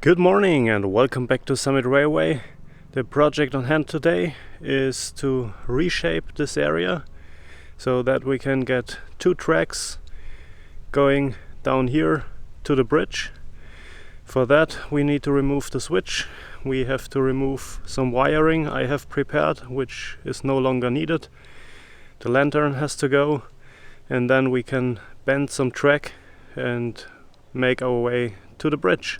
Good morning and welcome back to Summit Railway. The project on hand today is to reshape this area so that we can get two tracks going down here to the bridge. For that we need to remove the switch. We have to remove some wiring I have prepared, which is no longer needed. The lantern has to go, and then we can bend some track and make our way to the bridge.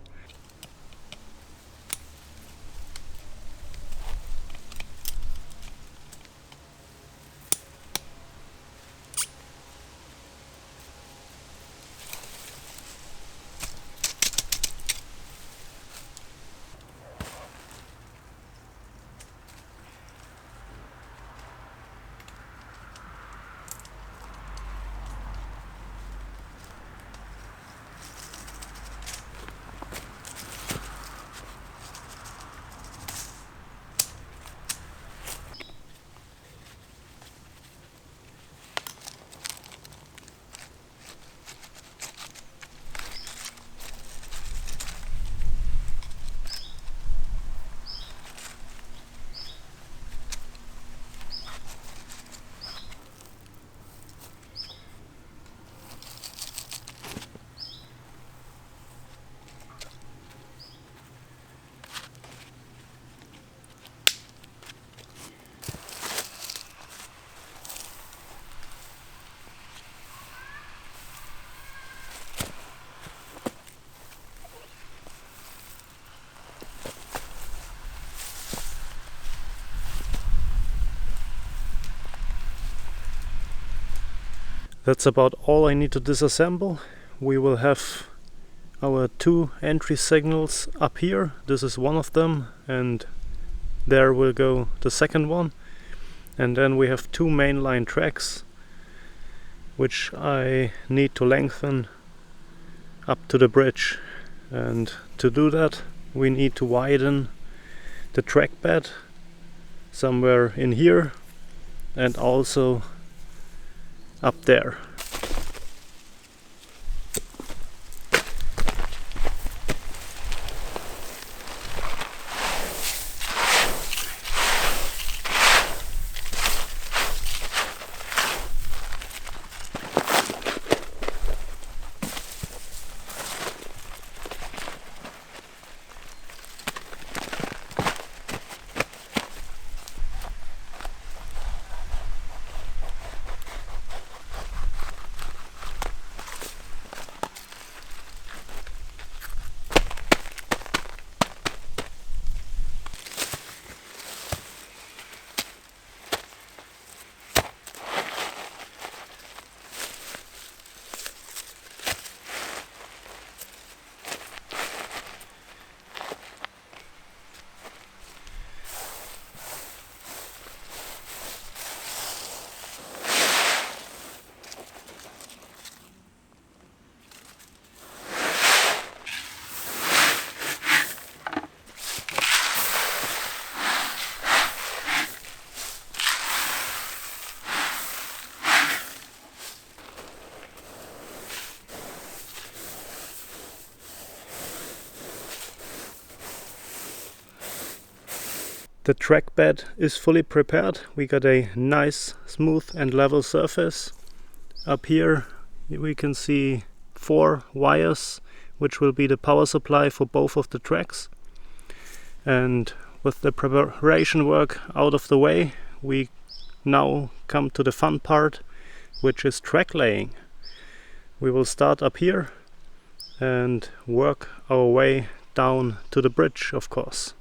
That's about all I need to disassemble. We will have our two entry signals up here. This is one of them, and there will go the second one. And then we have two mainline tracks which I need to lengthen up to the bridge. And to do that we need to widen the track bed somewhere in here and also up there. The track bed is fully prepared. We got a nice, smooth and level surface. Up here we can see 4 wires, which will be the power supply for both of the tracks. And with the preparation work out of the way, we now come to the fun part, which is track laying. We will start up here and work our way down to the bridge, of course.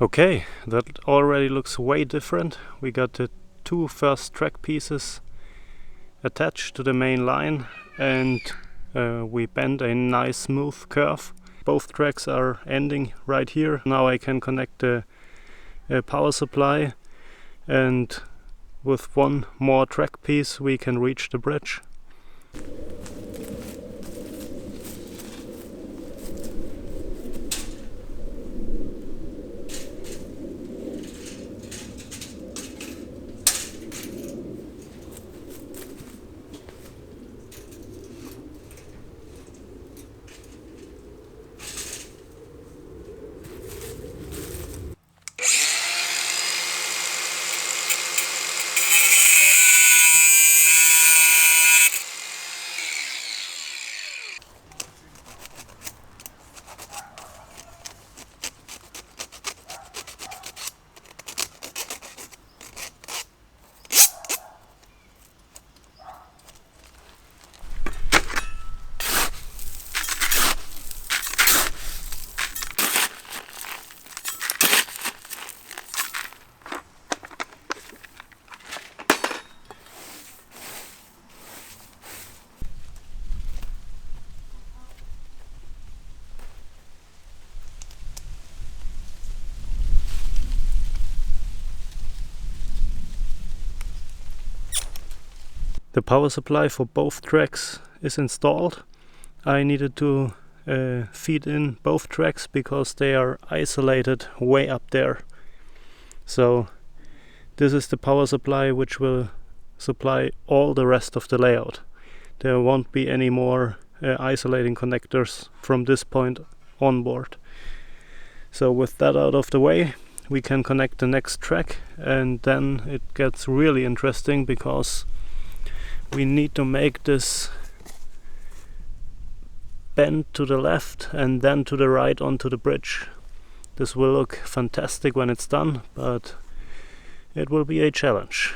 Okay, that already looks way different. We got the two first track pieces attached to the main line, and we bent a nice smooth curve. Both tracks are ending right here. Now I can connect the power supply, and with one more track piece we can reach the bridge. The power supply for both tracks is installed. I needed to feed in both tracks because they are isolated way up there. So this is the power supply which will supply all the rest of the layout. There won't be any more isolating connectors from this point on board. So with that out of the way, we can connect the next track, and then it gets really interesting because we need to make this bend to the left and then to the right onto the bridge. This will look fantastic when it's done, but it will be a challenge.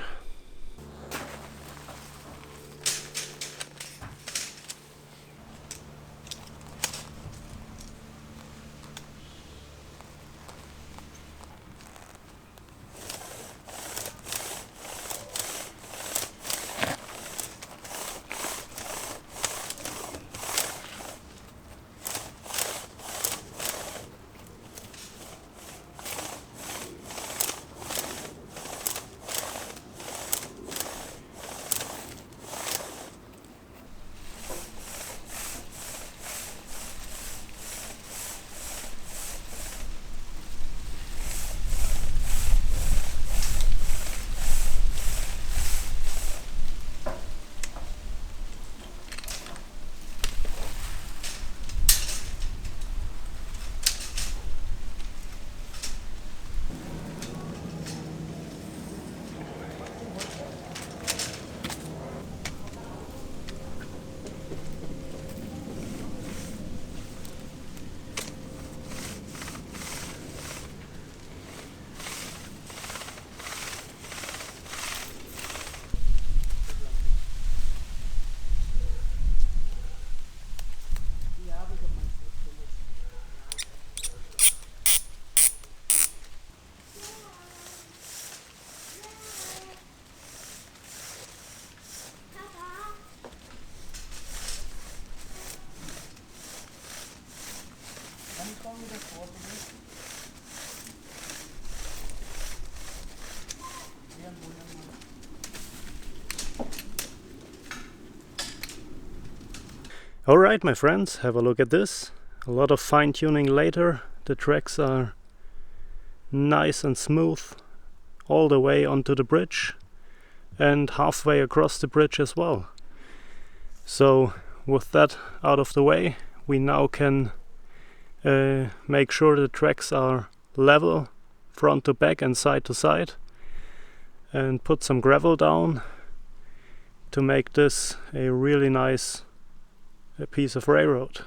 Alright my friends, have a look at this. A lot of fine tuning later. The tracks are nice and smooth all the way onto the bridge and halfway across the bridge as well. So with that out of the way, we now can make sure the tracks are level front to back and side to side, and put some gravel down to make this a really nice piece of railroad.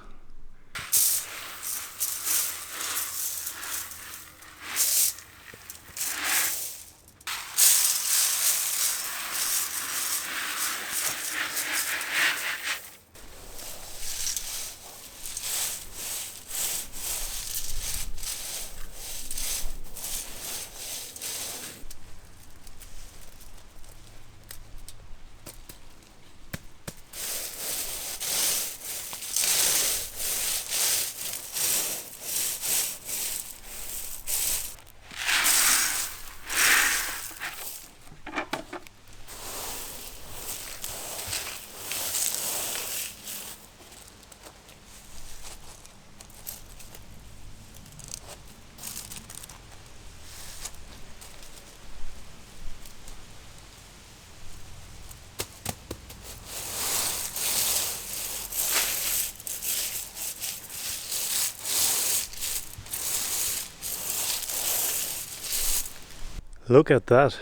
Look at that,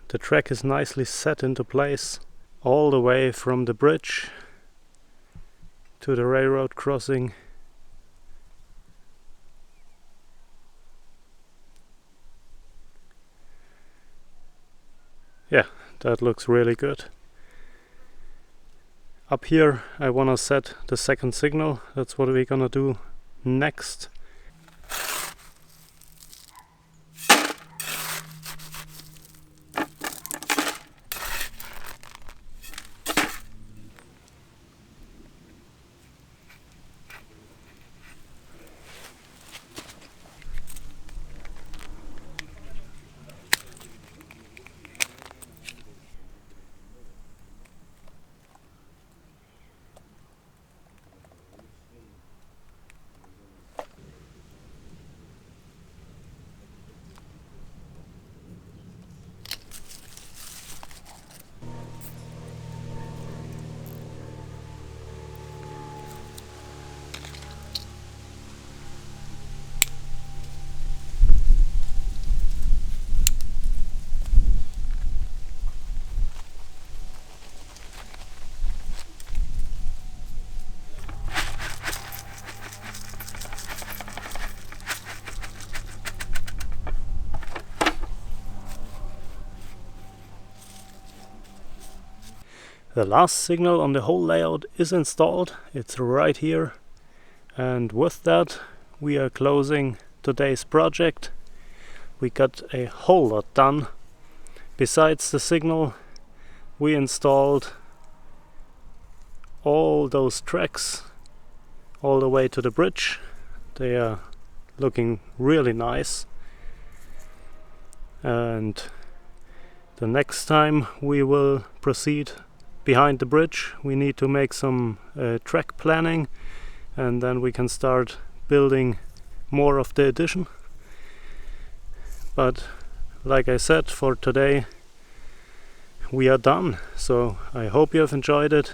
the track is nicely set into place all the way from the bridge to the railroad crossing. Yeah, that looks really good. Up here I want to set the second signal. That's what we're gonna do next. The last signal on the whole layout is installed. It's right here, and with that we are closing today's project. We got a whole lot done. Besides the signal, we installed all those tracks all the way to the bridge. They are looking really nice, and the next time we will proceed behind the bridge, we need to make some track planning, and then we can start building more of the addition. But like I said, for today we are done. So I hope you have enjoyed it,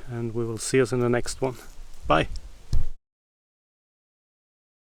and we will see us in the next one. Bye.